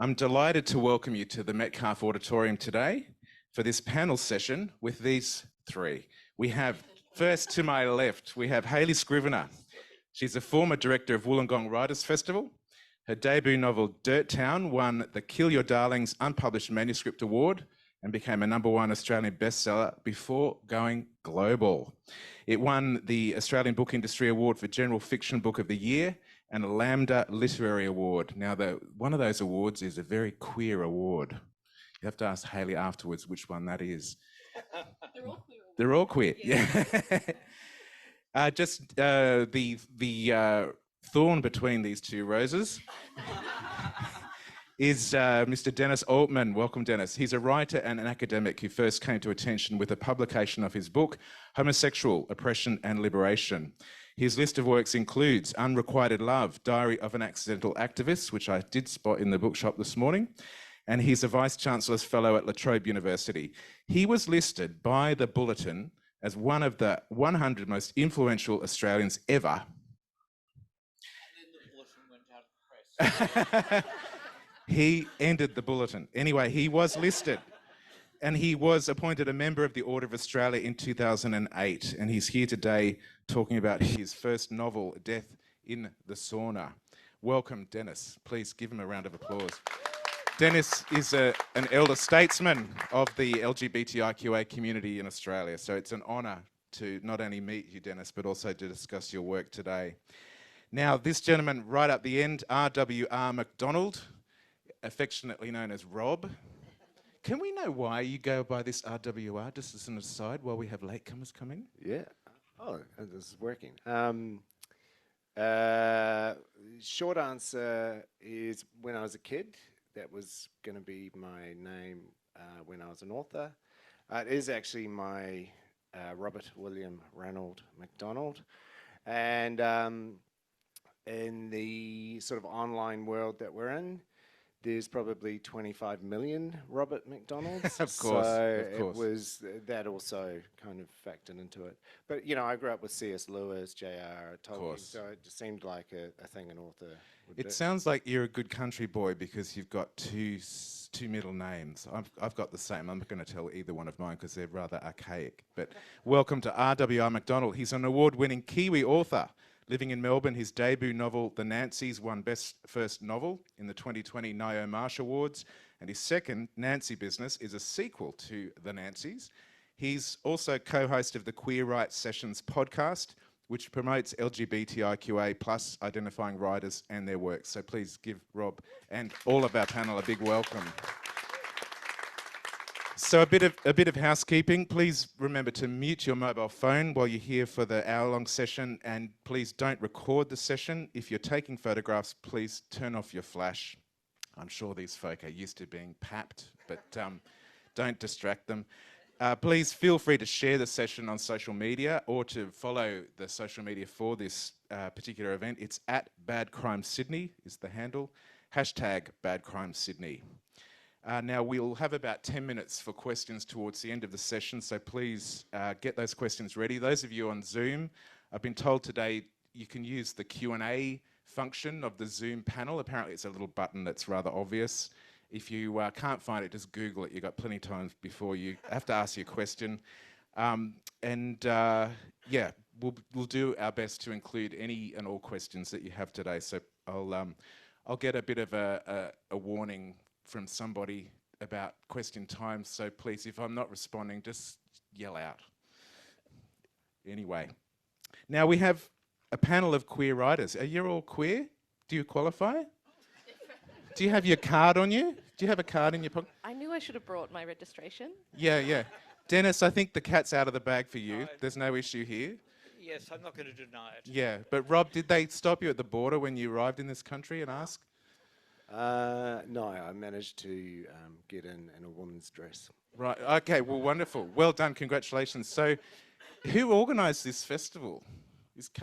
I'm delighted to welcome you to the Metcalfe Auditorium today for this panel session with these three. We have, first to my left, we have Hayley Scrivener. She's a former director of Wollongong Writers Festival. Her debut novel, Dirt Town, won the Kill Your Darlings Unpublished Manuscript Award and became a #1 Australian bestseller before going global. It won the Australian Book Industry Award for General Fiction Book of the Year and a Lambda Literary Award. Now, one of those awards is a very queer award. You have to ask Hayley afterwards which one that is. They're all queer. They're all queer, yeah. The thorn between these two roses is Mr. Dennis Altman. Welcome, Dennis. He's a writer and an academic who first came to attention with the publication of his book, Homosexual Oppression and Liberation. His list of works includes Unrequited Love, Diary of an Accidental Activist, which I did spot in the bookshop this morning, and he's a Vice-Chancellor's Fellow at La Trobe University. He was listed by the Bulletin as one of the 100 most influential Australians ever. And then the Bulletin went out of press. He ended the Bulletin. Anyway, he was listed. And he was appointed a member of the Order of Australia in 2008. And he's here today talking about his first novel, Death in the Sauna. Welcome, Dennis. Please give him a round of applause. Dennis is an elder statesman of the LGBTIQA community in Australia. So it's an honour to not only meet you, Dennis, but also to discuss your work today. Now, this gentleman right up the end, R.W.R. McDonald, affectionately known as Rob. Can we know why you go by this RWR, just as an aside, while we have latecomers come in? Yeah. Oh, this is working. Short answer is when I was a kid, that was going to be my name when I was an author. It is actually my Robert William Ranald MacDonald. And in the sort of online world that we're in, there's probably 25 million Robert McDonalds. Of course, so of course. it was that also kind of factored into it. But you know, I grew up with C.S. Lewis, J.R. Tolkien, so it just seemed like a thing an author would do. It sounds like you're a good country boy because you've got two middle names. I've got the same. I'm not going to tell either one of mine because they're rather archaic. But welcome to R.W.R. McDonald. He's an award-winning Kiwi author. Living in Melbourne, his debut novel, The Nancys, won Best First Novel in the 2020 Nio Marsh Awards, and his second, Nancy Business, is a sequel to The Nancys. He's also co-host of the Queer Rights Sessions podcast, which promotes LGBTIQA plus identifying writers and their works. So please give Rob and all of our panel a big welcome. So a bit of housekeeping. Please remember to mute your mobile phone while you're here for the hour-long session, and please don't record the session. If you're taking photographs, please turn off your flash. I'm sure these folk are used to being papped, but don't distract them. Please feel free to share the session on social media or to follow the social media for this particular event. It's @BadCrimeSydney is the handle, #BadCrimeSydney. Now, we'll have about 10 minutes for questions towards the end of the session, so please get those questions ready. Those of you on Zoom, I've been told today you can use the Q&A function of the Zoom panel. Apparently, it's a little button that's rather obvious. If you can't find it, just Google it. You've got plenty of time before you have to ask your question. Yeah, we'll do our best to include any and all questions that you have today. So I'll get a bit of a warning from somebody about question time, so please, if I'm not responding, just yell out. Anyway, now we have a panel of queer writers. Are you all queer? Do you qualify? Do you have your card on you? Do you have a card in your pocket? I knew I should have brought my registration. Yeah. Dennis, I think the cat's out of the bag for you. There's no issue here. Yes, I'm not going to deny it. Yeah, but Rob, did they stop you at the border when you arrived in this country and ask? No, I managed to get in a woman's dress. Right, okay, well, wonderful. Well done, congratulations. So, who organised this festival?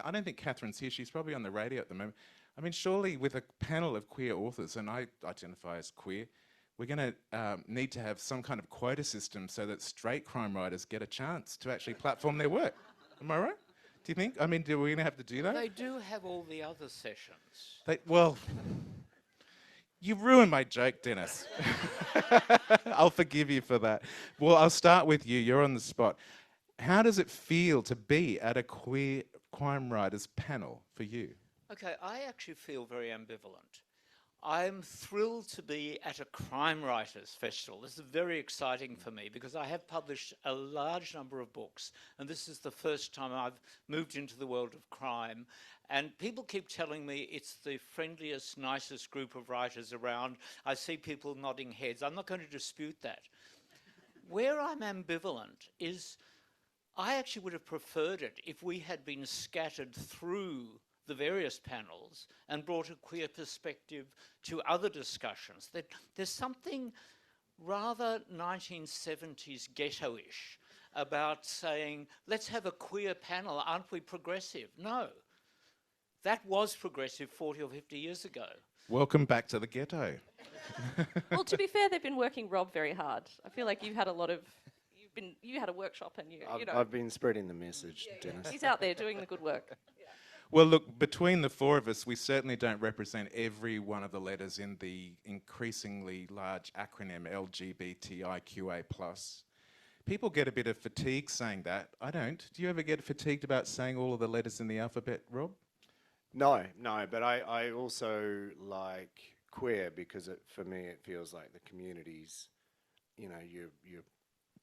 I don't think Catherine's here, she's probably on the radio at the moment. I mean, surely with a panel of queer authors, and I identify as queer, we're going to need to have some kind of quota system so that straight crime writers get a chance to actually platform their work. Am I right? Do you think? I mean, are we going to have to do that? They do have all the other sessions. Well, You ruined my joke, Dennis. I'll forgive you for that. Well, I'll start with you. You're on the spot. How does it feel to be at a queer crime writers panel for you? Okay, I actually feel very ambivalent. I'm thrilled to be at a crime writers festival. This is very exciting for me because I have published a large number of books, and this is the first time I've moved into the world of crime. And people keep telling me it's the friendliest, nicest group of writers around. I see people nodding heads. I'm not going to dispute that. Where I'm ambivalent is I actually would have preferred it if we had been scattered through the various panels and brought a queer perspective to other discussions. There's something rather 1970s ghetto-ish about saying, let's have a queer panel, aren't we progressive? No, that was progressive 40 or 50 years ago. Welcome back to the ghetto. Well, to be fair, they've been working Rob very hard. I feel like you've had a lot of, you had a workshop and you know, I've been spreading the message, Dennis. he's out there doing the good work. Well, look, between the four of us, we certainly don't represent every one of the letters in the increasingly large acronym LGBTIQA+. People get a bit of fatigue saying that. I don't. Do you ever get fatigued about saying all of the letters in the alphabet, Rob? No, but I also like queer because for me it feels like the community's, you're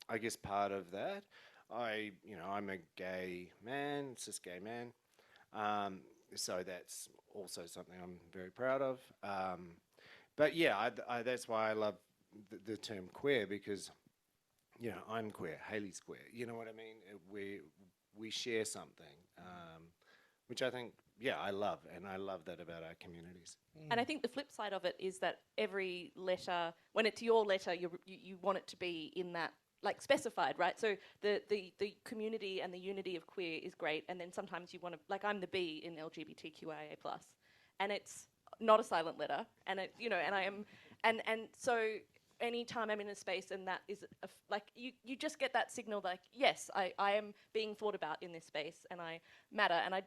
I guess part of that. I'm a gay man, cis gay man, so that's also something I'm very proud of. But yeah, that's why I love the term queer because, I'm queer, Hayley's queer. You know what I mean? We share something, which I think, I love, and I love that about our communities. And I think the flip side of it is that every letter, when it's your letter, you want it to be in that, like, specified, right? So the community and the unity of queer is great, and then sometimes you want to, like, I'm the B in LGBTQIA+, and it's not a silent letter, and it, and I am, and so anytime I'm in a space and that is like you just get that signal like, yes, I am being thought about in this space and I matter, and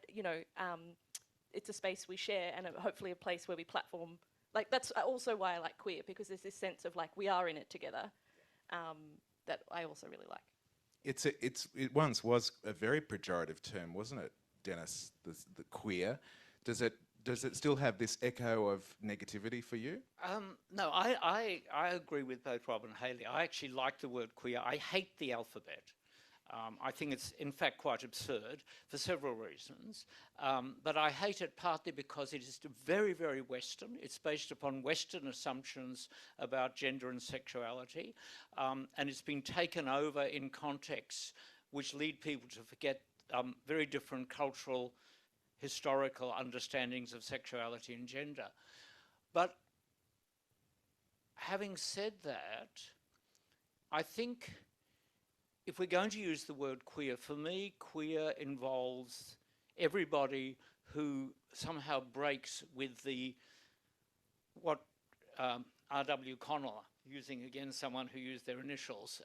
it's a space we share and hopefully a place where we platform. Like, that's also why I like queer, because there's this sense of like we are in it together, that I also really like. It once was a very pejorative term, wasn't it, Dennis? The queer. Does it still have this echo of negativity for you? No, I agree with both Rob and Hayley. I actually like the word queer. I hate the alphabet. I think it's, in fact, quite absurd for several reasons. But I hate it partly because it is very, very Western. It's based upon Western assumptions about gender and sexuality. And it's been taken over in contexts which lead people to forget very different cultural, historical understandings of sexuality and gender. But having said that, I think if we're going to use the word queer, for me, queer involves everybody who somehow breaks with what R.W. Connell, using again someone who used their initials,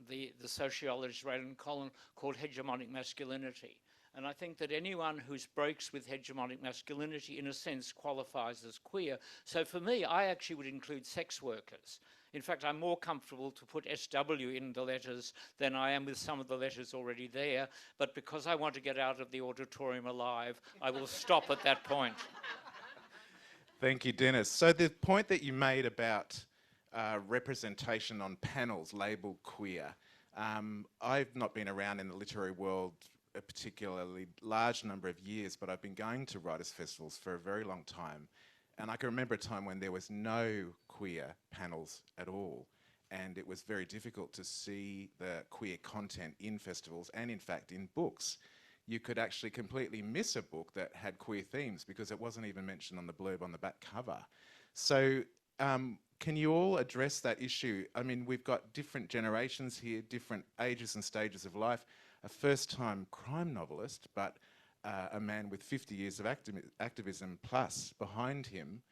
the sociologist Raylan Collin called hegemonic masculinity. And I think that anyone who breaks with hegemonic masculinity, in a sense, qualifies as queer. So for me, I actually would include sex workers. In fact, I'm more comfortable to put SW in the letters than I am with some of the letters already there. But because I want to get out of the auditorium alive, I will stop at that point. Thank you, Dennis. So the point that you made about representation on panels labelled queer, I've not been around in the literary world a particularly large number of years, but I've been going to writers' festivals for a very long time. And I can remember a time when there was no queer panels at all. And it was very difficult to see the queer content in festivals and, in fact, in books. You could actually completely miss a book that had queer themes because it wasn't even mentioned on the blurb on the back cover. So can you all address that issue? I mean, we've got different generations here, different ages and stages of life. A first-time crime novelist, but a man with 50 years of activism plus behind him.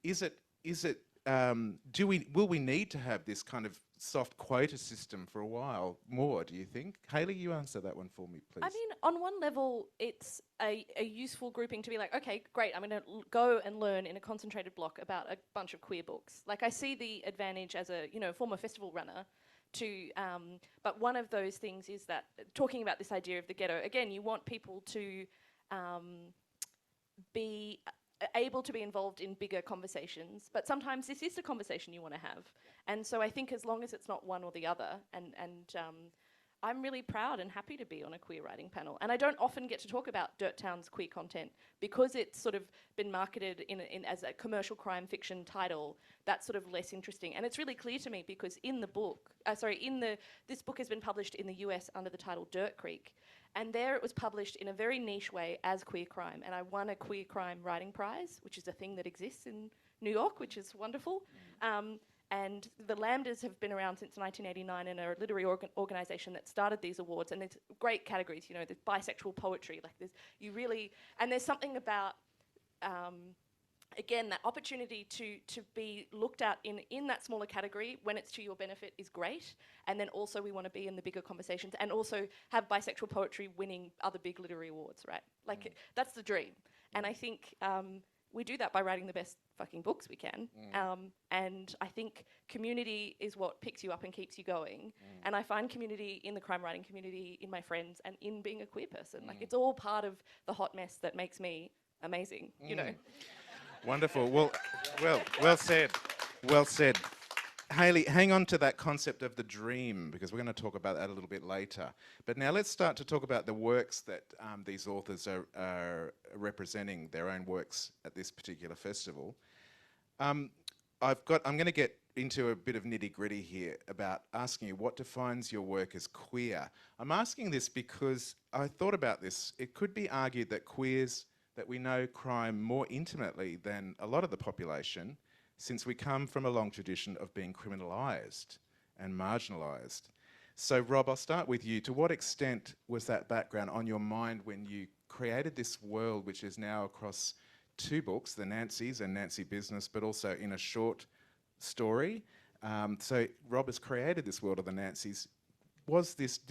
Is it will we need to have this kind of soft quota system for a while more, do you think? Hayley, you answer that one for me, please. I mean, on one level, it's a useful grouping to be like, okay, great, I'm going to go and learn in a concentrated block about a bunch of queer books. Like, I see the advantage as a, former festival runner to, but one of those things is that, talking about this idea of the ghetto, again, you want people to be able to be involved in bigger conversations, but sometimes this is the conversation you want to have. And so I think as long as it's not one or the other, and I'm really proud and happy to be on a queer writing panel. And I don't often get to talk about Dirt Town's queer content because it's sort of been marketed in as a commercial crime fiction title. That's sort of less interesting. And it's really clear to me because in the book, this book has been published in the US under the title Dirt Creek. And there it was published in a very niche way as queer crime. And I won a queer crime writing prize, which is a thing that exists in New York, which is wonderful. And the Lambdas have been around since 1989 and are a literary organisation that started these awards. And there's great categories, there's bisexual poetry, and there's something about, again, that opportunity to be looked at in that smaller category when it's to your benefit is great. And then also we want to be in the bigger conversations and also have bisexual poetry winning other big literary awards, right? That's the dream. And I think we do that by writing the best fucking books we can. And I think community is what picks you up and keeps you going. And I find community in the crime writing community, in my friends, and in being a queer person. It's all part of the hot mess that makes me amazing, Wonderful. Well said. Well said. Hayley, hang on to that concept of the dream, because we're going to talk about that a little bit later. But now let's start to talk about the works that these authors are representing, their own works at this particular festival. I'm going to get into a bit of nitty-gritty here about asking you what defines your work as queer. I'm asking this because I thought about this. It could be argued that queers, that we know crime more intimately than a lot of the population, since we come from a long tradition of being criminalised and marginalised. So Rob, I'll start with you. To what extent was that background on your mind when you created this world, which is now across 2 books, The Nancys and Nancy Business, but also in a short story? So Rob has created this world of the Nancys. Was this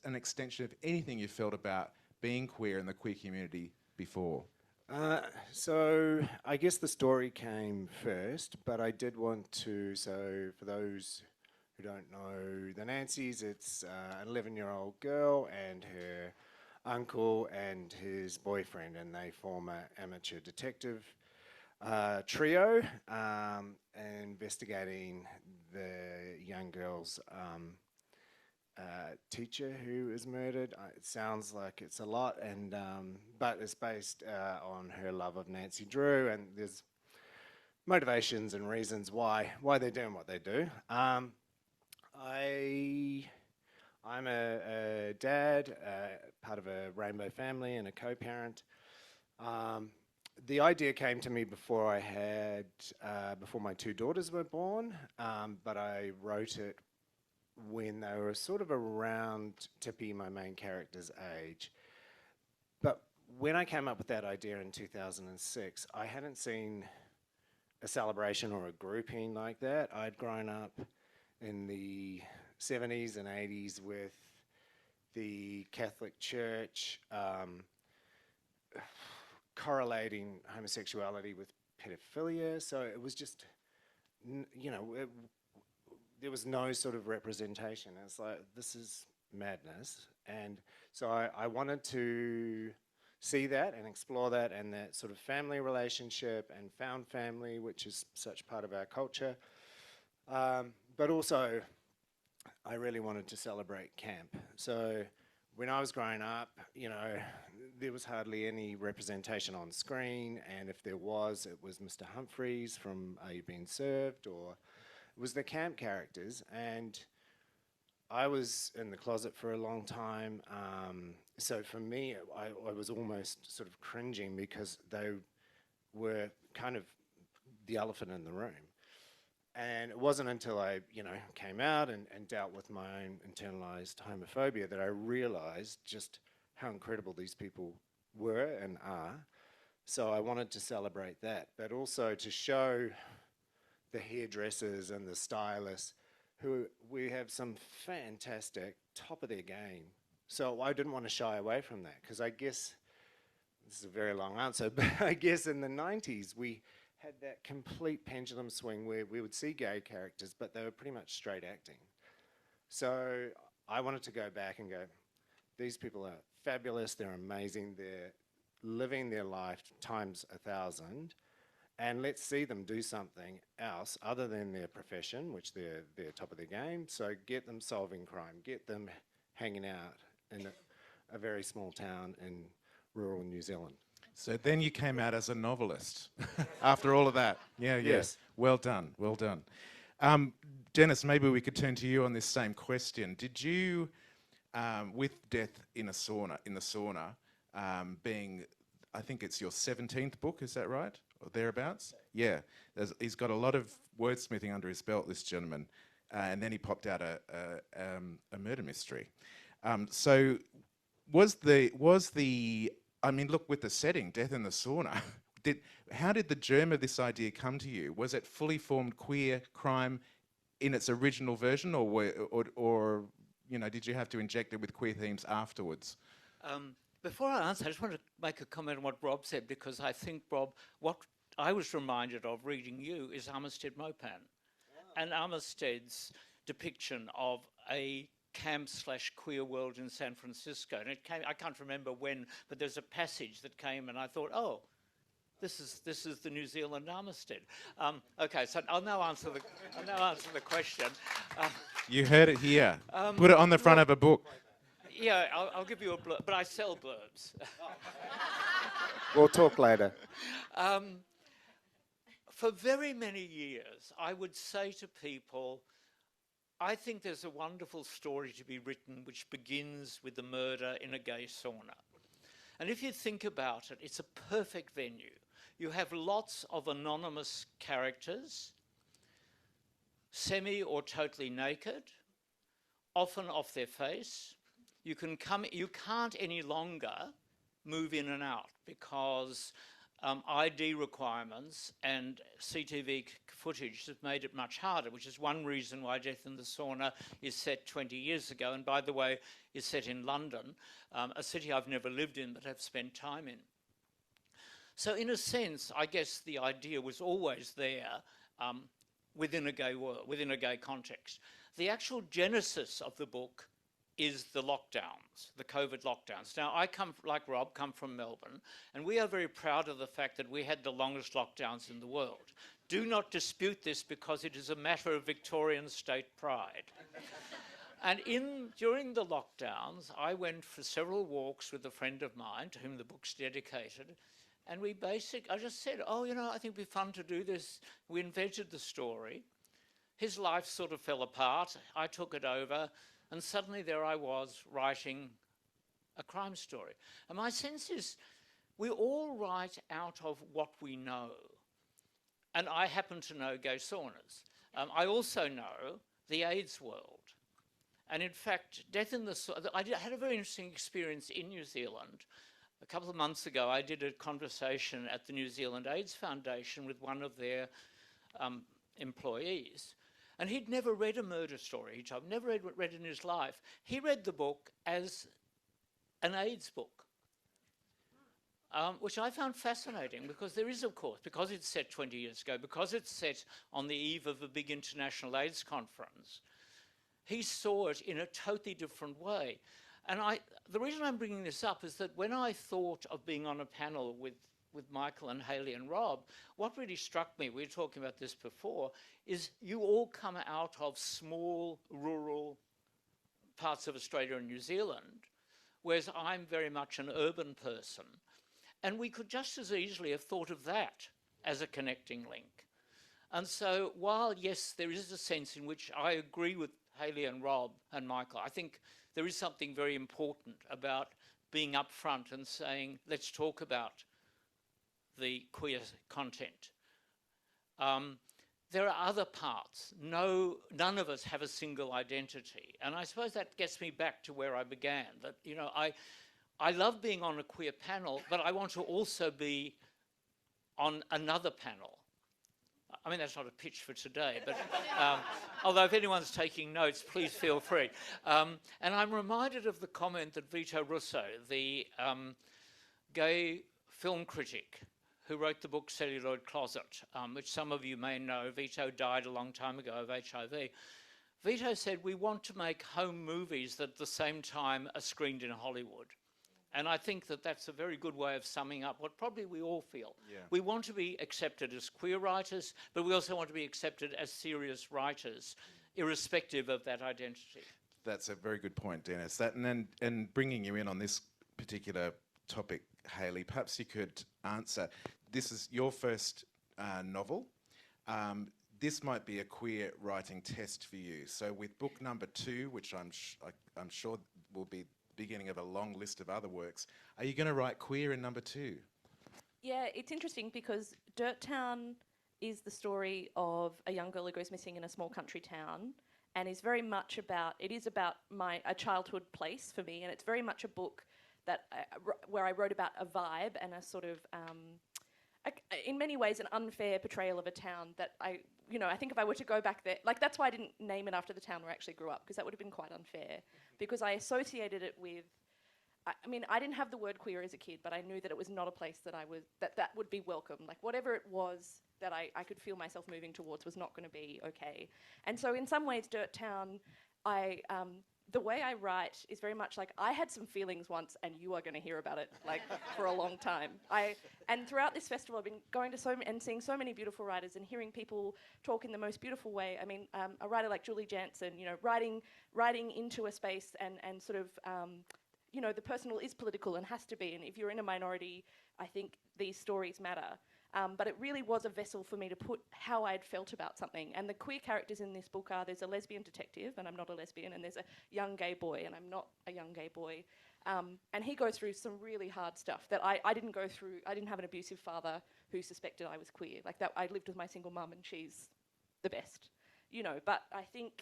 an extension of anything you felt about being queer in the queer community before? So I guess the story came first, but I did want to, so for those who don't know the Nancys, it's an 11-year-old girl and her uncle and his boyfriend, and they form an amateur detective trio investigating the young girl's teacher who is murdered. It sounds like it's a lot, and but it's based on her love of Nancy Drew, and there's motivations and reasons why they're doing what they do. I'm a dad, part of a rainbow family, and a co-parent. The idea came to me before before my 2 daughters were born, but I wrote it when they were sort of around Tippy, my main character's age. But when I came up with that idea in 2006, I hadn't seen a celebration or a grouping like that. I'd grown up in the 70s and 80s with the Catholic Church correlating homosexuality with pedophilia, so it was just, there was no sort of representation. It's like, this is madness. And so I wanted to see that and explore that, and that sort of family relationship and found family, which is such part of our culture. But also, I really wanted to celebrate camp. So when I was growing up, there was hardly any representation on screen, and if there was, it was Mr. Humphreys from Are You Being Served, or it was the camp characters. And I was in the closet for a long time, so for me, I was almost sort of cringing because they were kind of the elephant in the room. And it wasn't until I, came out and dealt with my own internalized homophobia that I realized just how incredible these people were and are. So I wanted to celebrate that, but also to show the hairdressers and the stylists, who we have some fantastic, top of their game. So I didn't want to shy away from that, because I guess, this is a very long answer, but I guess in the 90s we had that complete pendulum swing where we would see gay characters, but they were pretty much straight acting. So I wanted to go back and go, these people are fabulous, they're amazing, they're living their life times 1,000, and let's see them do something else other than their profession, which they're top of their game. So get them solving crime, get them hanging out in a very small town in rural New Zealand. So then you came out as a novelist after all of that. Yeah, Yes. Well done, well done. Dennis, maybe we could turn to you on this same question. Did you, with Death in the Sauna, being, I think it's your 17th book, is that right? Or thereabouts? Yeah. He's got a lot of wordsmithing under his belt, this gentleman. And then he popped out a murder mystery. So was the I mean, look, with the setting, Death in the Sauna, how did the germ of this idea come to you? Was it fully formed queer crime in its original version, or you know, did you have to inject it with queer themes afterwards? Before I answer, I just want to make a comment on what Rob said, because I think, Rob, what I was reminded of reading you is Armistead Mopan. And Armistead's depiction of a camp/queer world in San Francisco. And it came, I can't remember when, but there's a passage that came and I thought, oh, this is the New Zealand Armistead. Okay, so I'll now answer the question. You heard it here. Put it on the front of a book. Yeah, I'll give you a blurb, but I sell blurbs. We'll talk later. For very many years, I would say to people, I think there's a wonderful story to be written which begins with the murder in a gay sauna. And if you think about it, it's a perfect venue. You have lots of anonymous characters, semi or totally naked, often off their face. You can't any longer move in and out because ID requirements and CTV footage have made it much harder, which is one reason why Death in the Sauna is set 20 years ago, and by the way, is set in London, a city I've never lived in but have spent time in. So in a sense, I guess the idea was always there within a gay world, within a gay context. The actual genesis of the book is the lockdowns, the COVID lockdowns. Now, I like Rob, come from Melbourne, and we are very proud of the fact that we had the longest lockdowns in the world. Do not dispute this, because it is a matter of Victorian state pride. And during the lockdowns, I went for several walks with a friend of mine to whom the book's dedicated, and I just said, oh, you know, I think it'd be fun to do this. We invented the story. His life sort of fell apart. I took it over. And suddenly there I was writing a crime story. And my sense is we all write out of what we know. And I happen to know gay saunas. I also know the AIDS world. And in fact, Death in the Sauna, I had a very interesting experience in New Zealand. A couple of months ago, I did a conversation at the New Zealand AIDS Foundation with one of their employees. And he'd never read a murder story, he told me, never read it in his life. He read the book as an AIDS book, which I found fascinating, because there is, of course, because it's set 20 years ago, because it's set on the eve of a big international AIDS conference, he saw it in a totally different way. And the reason I'm bringing this up is that when I thought of being on a panel with Michael and Hayley and Rob, what really struck me, we were talking about this before, is you all come out of small rural parts of Australia and New Zealand, whereas I'm very much an urban person. And we could just as easily have thought of that as a connecting link. And so while, yes, there is a sense in which I agree with Hayley and Rob and Michael, I think there is something very important about being upfront and saying, let's talk about the queer content. There are other parts. None of us have a single identity. And I suppose that gets me back to where I began, that, you know, I love being on a queer panel, but I want to also be on another panel. I mean, that's not a pitch for today, but although if anyone's taking notes, please feel free. And I'm reminded of the comment that Vito Russo, the gay film critic who wrote the book Celluloid Closet, which some of you may know. Vito died a long time ago of HIV. Vito said, we want to make home movies that at the same time are screened in Hollywood. And I think that that's a very good way of summing up what probably we all feel. Yeah. We want to be accepted as queer writers, but we also want to be accepted as serious writers, irrespective of that identity. That's a very good point, Dennis. And bringing you in on this particular topic, Hayley, perhaps you could answer. This is your first novel. This might be a queer writing test for you. So with book number 2, which I'm sure will be beginning of a long list of other works, are you going to write queer in number 2? Yeah, it's interesting because Dirt Town is the story of a young girl who goes missing in a small country town, and is very much about, it is about a childhood place for me, and it's very much a book that where I wrote about a vibe and a sort of, in many ways, an unfair portrayal of a town that I think if I were to go back there, like that's why I didn't name it after the town where I actually grew up, because that would have been quite unfair, because I associated it with, I mean, I didn't have the word queer as a kid, but I knew that it was not a place that that would be welcome. Like whatever it was that I could feel myself moving towards was not going to be okay. And so in some ways, Dirt Town, the way I write is very much like, I had some feelings once and you are going to hear about it like for a long time. And throughout this festival, I've been going to and seeing so many beautiful writers and hearing people talk in the most beautiful way. I mean, a writer like Julie Jansen, writing into a space and sort of, the personal is political and has to be. And if you're in a minority, I think these stories matter. But it really was a vessel for me to put how I'd felt about something. And the queer characters in this book are, there's a lesbian detective, and I'm not a lesbian, and there's a young gay boy, and I'm not a young gay boy. And he goes through some really hard stuff that I didn't go through. I didn't have an abusive father who suspected I was queer. Like that, I lived with my single mum, and she's the best. But I think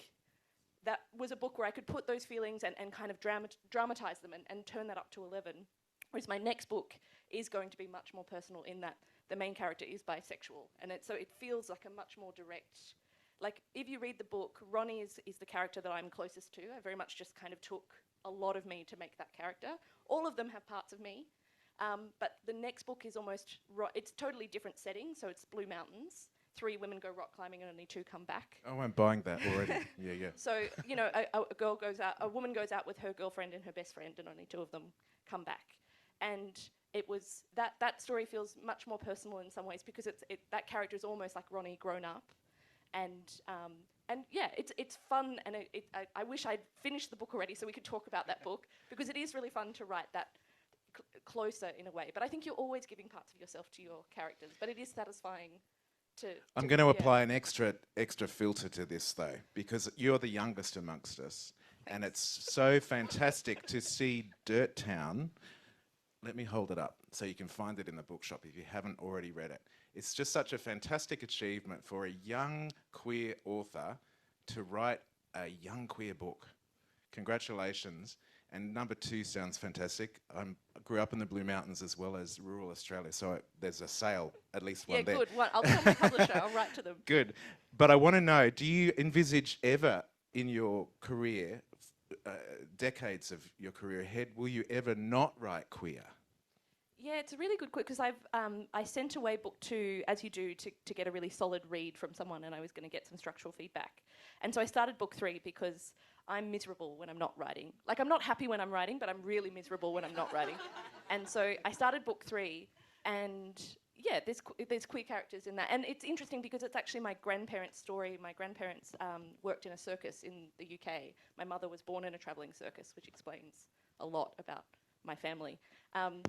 that was a book where I could put those feelings and kind of dramatize them and turn that up to 11. Whereas my next book is going to be much more personal in that the main character is bisexual, and so it feels like a much more direct, like if you read the book, Ronnie is the character that I'm closest to. I very much just kind of took a lot of me to make that character. All of them have parts of me, but the next book is almost, it's totally different setting, so it's Blue Mountains. 3 women go rock climbing and only 2 come back. Oh, I'm buying that already. Yeah. So, a woman goes out with her girlfriend and her best friend, and only 2 of them come back. And it was that story feels much more personal in some ways, because that character is almost like Ronnie grown up, and yeah, it's fun, and I wish I'd finished the book already so we could talk about that book, because it is really fun to write that closer in a way. But I think you're always giving parts of yourself to your characters, but it is satisfying. I'm going to apply an extra filter to this though, because you're the youngest amongst us. Thanks. And it's so fantastic to see Dirt Town. Let me hold it up so you can find it in the bookshop if you haven't already read it. It's just such a fantastic achievement for a young queer author to write a young queer book. Congratulations. And number 2 sounds fantastic. I grew up in the Blue Mountains as well as rural Australia, so there's a sale, at least one there. Yeah, good. Well, I'll tell my publisher, I'll write to them. Good. But I want to know, do you envisage ever in your career, decades of your career ahead, will you ever not write queer? Yeah, it's a really good question, because I sent away book 2, as you do, to get a really solid read from someone, and I was going to get some structural feedback. And so I started book 3 because I'm miserable when I'm not writing. Like, I'm not happy when I'm writing, but I'm really miserable when I'm not writing. And so I started book 3, and yeah, there's queer characters in that. And it's interesting because it's actually my grandparents' story. My grandparents worked in a circus in the UK. My mother was born in a travelling circus, which explains a lot about my family. And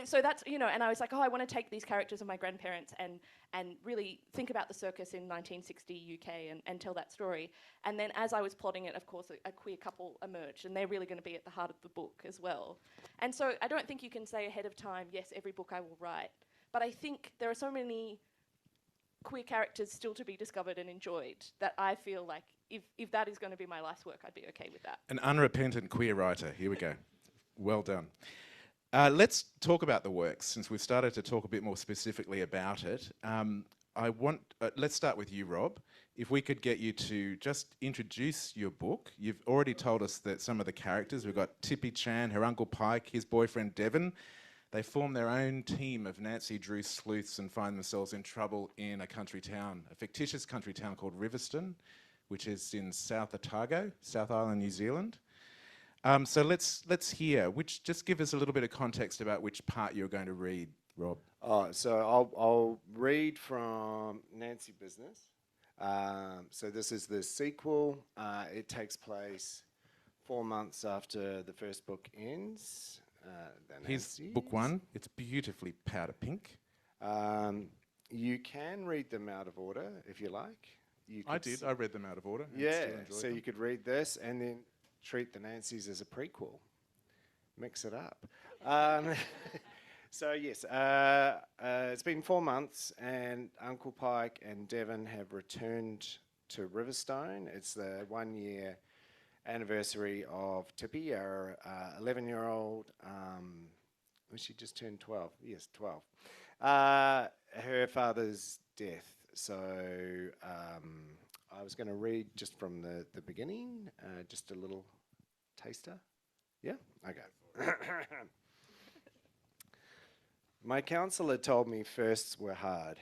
so that's, and I was like, I want to take these characters of my grandparents and really think about the circus in 1960 UK and tell that story. And then as I was plotting it, of course, a queer couple emerged, and they're really going to be at the heart of the book as well. And so I don't think you can say ahead of time, yes, every book I will write. But I think there are so many queer characters still to be discovered and enjoyed that I feel like if that is going to be my life's work, I'd be okay with that. An unrepentant queer writer. Here we go. Well done. Let's talk about the works, since we've started to talk a bit more specifically about it. I want, let's start with you, Rob. If we could get you to just introduce your book. You've already told us that some of the characters, we've got Tippy Chan, her Uncle Pike, his boyfriend Devon. They form their own team of Nancy Drew sleuths and find themselves in trouble in a country town, a fictitious country town called Riverstone, which is in South Otago, South Island, New Zealand. So let's hear, just give us a little bit of context about which part you're going to read, Rob. Oh, so I'll read from Nancy Business. So this is the sequel. It takes place 4 months after the first book ends. Here's book one. It's beautifully powder pink. You can read them out of order if you like. I did. I read them out of order. Yeah, so you could read this and then treat the Nancys as a prequel. Mix it up. So yes, it's been 4 months and Uncle Pike and Devon have returned to Riverstone. It's the 1 year anniversary of Tippy, our 11-year-old. She just turned 12. Yes, 12. Her father's death. So I was going to read just from the beginning, just a little taster. Yeah? Okay. My counsellor told me firsts were hard.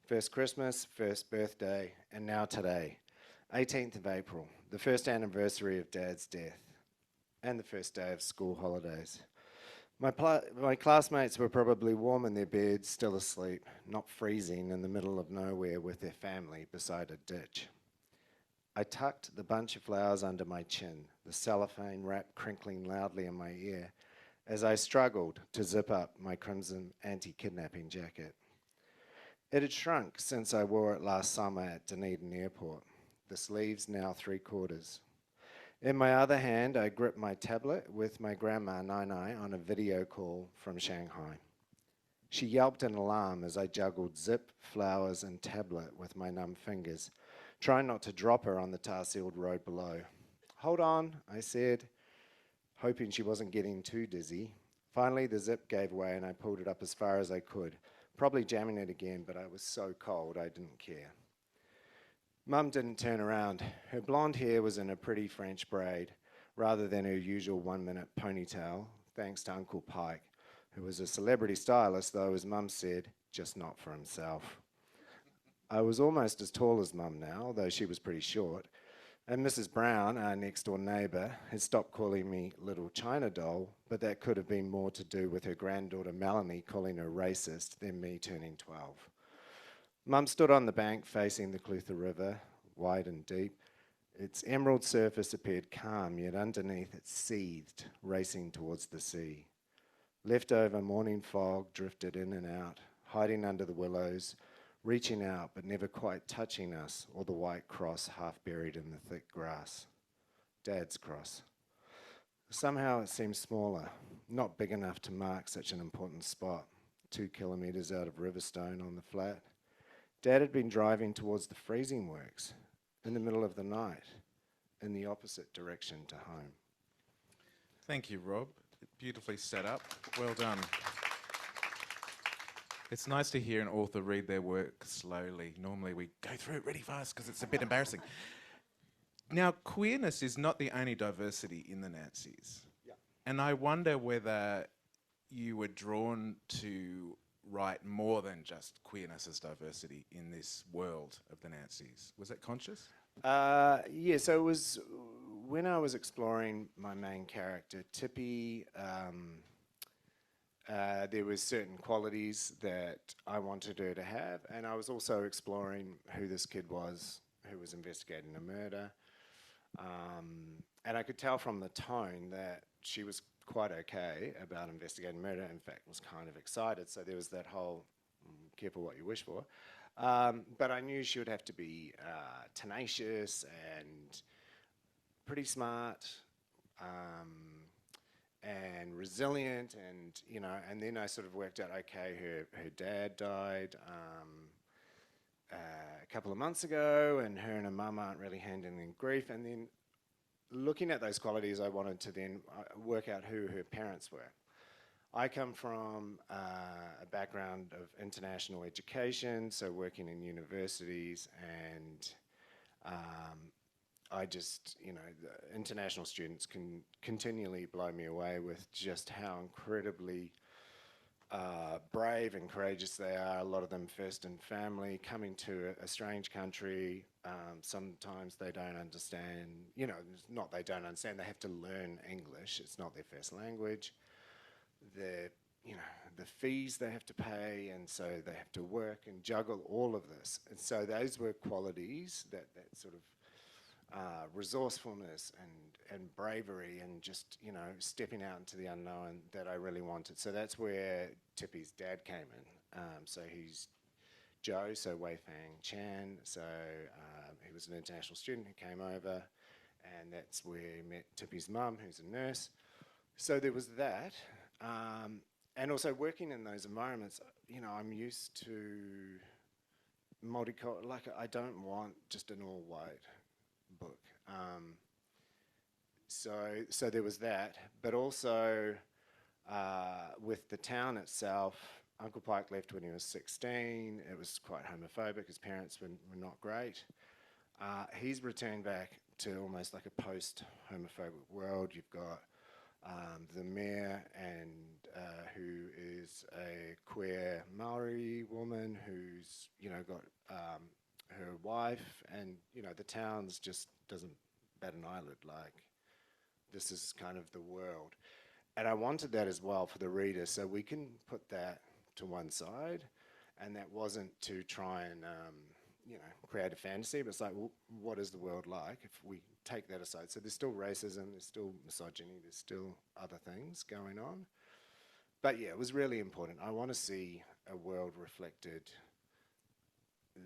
First Christmas, first birthday, and now today. 18th of April, the first anniversary of Dad's death, and the first day of school holidays. My classmates were probably warm in their beds, still asleep, not freezing in the middle of nowhere with their family beside a ditch. I tucked the bunch of flowers under my chin, the cellophane wrap crinkling loudly in my ear, as I struggled to zip up my crimson anti-kidnapping jacket. It had shrunk since I wore it last summer at Dunedin Airport, the sleeves now 3/4. In my other hand, I gripped my tablet with my grandma, Nai, on a video call from Shanghai. She yelped in alarm as I juggled zip, flowers, and tablet with my numb fingers, trying not to drop her on the tar-sealed road below. Hold on, I said, hoping she wasn't getting too dizzy. Finally, the zip gave way and I pulled it up as far as I could, probably jamming it again, but I was so cold I didn't care. Mum didn't turn around. Her blonde hair was in a pretty French braid, rather than her usual 1-minute ponytail, thanks to Uncle Pike, who was a celebrity stylist, though, as Mum said, just not for himself. I was almost as tall as Mum now, though she was pretty short, and Mrs. Brown, our next-door neighbour, had stopped calling me Little China Doll, but that could have been more to do with her granddaughter Melanie calling her racist than me turning 12. Mum stood on the bank facing the Clutha River, wide and deep. Its emerald surface appeared calm, yet underneath it seethed, racing towards the sea. Leftover morning fog drifted in and out, hiding under the willows, reaching out but never quite touching us or the white cross half buried in the thick grass. Dad's cross. Somehow it seemed smaller, not big enough to mark such an important spot, 2 kilometres out of Riverstone on the flat. Dad had been driving towards the freezing works in the middle of the night, in the opposite direction to home. Thank you, Rob. Beautifully set up. Well done. It's nice to hear an author read their work slowly. Normally we go through it really fast because it's a bit embarrassing. Now, queerness is not the only diversity in the Nancys. Yeah. And I wonder whether you were drawn to write more than just queerness as diversity in this world of the Nancys. Was that conscious? Yeah, so it was when I was exploring my main character, Tippy, there was certain qualities that I wanted her to have, and I was also exploring who this kid was who was investigating a murder. And I could tell from the tone that she was quite okay about investigating murder, in fact was kind of excited, so there was that whole careful what you wish for. But I knew she would have to be tenacious and pretty smart and resilient, and you know, and then I sort of worked out, okay, her dad died a couple of months ago, and her and her mum aren't really handling grief, and then looking at those qualities, I wanted to then work out who her parents were. I come from a background of international education, so working in universities, and I just, the international students can continually blow me away with just how incredibly brave and courageous they are. A lot of them first in family, coming to a strange country. Sometimes they don't understand, not they don't understand, they have to learn English. It's not their first language. The fees they have to pay, and so they have to work and juggle all of this. And so those were qualities, that sort of resourcefulness and bravery, and just stepping out into the unknown, that I really wanted. So that's where Tippy's dad came in. So he's Joe, so Wei Fang Chan. So he was an international student who came over, and that's where he met Tippy's mum, who's a nurse. So there was that. And also working in those environments, I'm used to multicultural. Like, I don't want just an all-white book. So there was that, but also with the town itself, Uncle Pike left when he was 16. It was quite homophobic. His parents were not great. He's returned back to almost like a post-homophobic world. You've got the mayor, and who is a queer Maori woman who's got her wife, and the town's just doesn't bat an eyelid. Like, this is kind of the world, and I wanted that as well for the reader, so we can put that to one side, and that wasn't to try and create a fantasy, but it's like, well, what is the world like if we take that aside? So there's still racism, there's still misogyny, there's still other things going on. But yeah, it was really important. I want to see a world reflected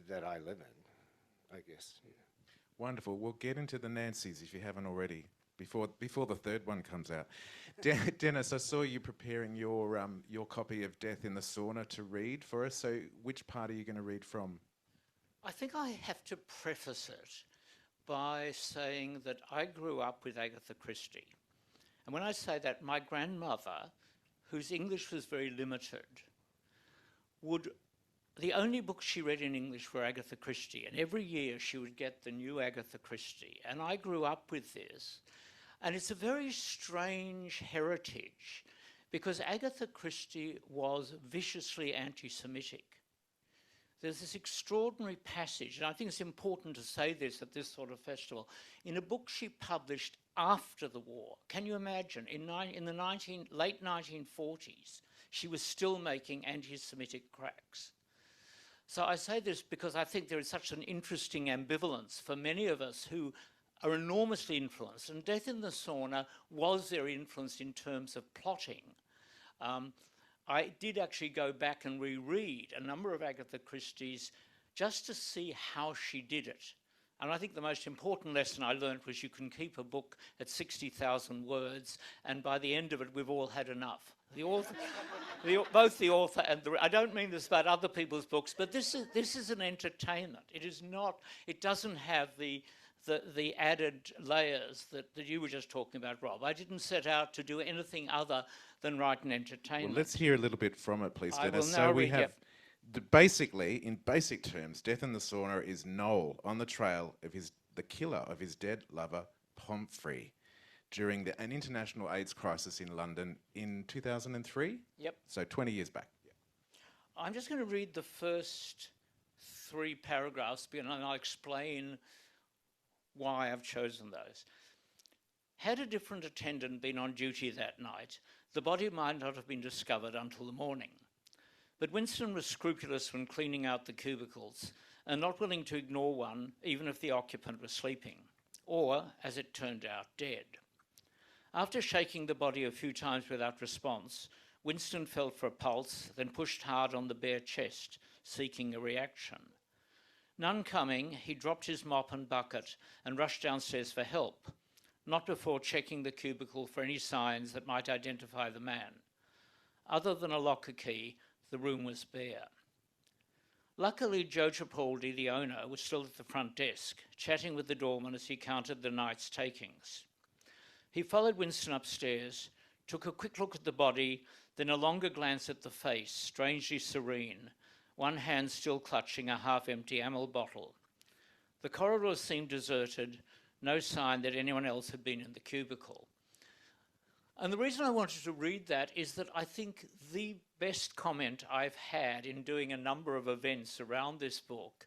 that I live in, I guess. Yeah. Wonderful. We'll get into the Nancy's if you haven't already, before the third one comes out. Dennis, I saw you preparing your copy of Death in the Sauna to read for us. So which part are you going to read from? I think I have to preface it by saying that I grew up with Agatha Christie. And when I say that, my grandmother, whose English was very limited, the only books she read in English were Agatha Christie, and every year she would get the new Agatha Christie. And I grew up with this. And it's a very strange heritage, because Agatha Christie was viciously anti-Semitic. There's this extraordinary passage, and I think it's important to say this at this sort of festival, in a book she published after the war. Can you imagine? In the late 1940s, she was still making anti-Semitic cracks. So I say this because I think there is such an interesting ambivalence for many of us who are enormously influenced, and Death in the Sauna was their influence in terms of plotting. I did actually go back and reread a number of Agatha Christie's just to see how she did it. And I think the most important lesson I learned was you can keep a book at 60,000 words, and by the end of it, we've all had enough. The author, both the author and I don't mean this about other people's books, but this is an entertainment. It is not, it doesn't have the added layers that you were just talking about, Rob. I didn't set out to do anything other than write an entertainment. Well, let's hear a little bit from it, please, Dennis. So we have, basically, in basic terms, Death in the Sauna is Noel on the trail of the killer of his dead lover, Pomfrey, during an international AIDS crisis in London in 2003? Yep. So 20 years back. Yep. I'm just going to read the first 3 paragraphs, and I'll explain why I've chosen those. Had a different attendant been on duty that night, the body might not have been discovered until the morning. But Winston was scrupulous when cleaning out the cubicles and not willing to ignore one, even if the occupant was sleeping, or, as it turned out, dead. After shaking the body a few times without response, Winston felt for a pulse, then pushed hard on the bare chest, seeking a reaction. None coming, he dropped his mop and bucket and rushed downstairs for help, not before checking the cubicle for any signs that might identify the man. Other than a locker key, the room was bare. Luckily, Joe Tripaldi, the owner, was still at the front desk, chatting with the doorman as he counted the night's takings. He followed Winston upstairs, took a quick look at the body, then a longer glance at the face, strangely serene, one hand still clutching a half-empty amyl bottle. The corridor seemed deserted, no sign that anyone else had been in the cubicle. And the reason I wanted to read that is that I think the best comment I've had in doing a number of events around this book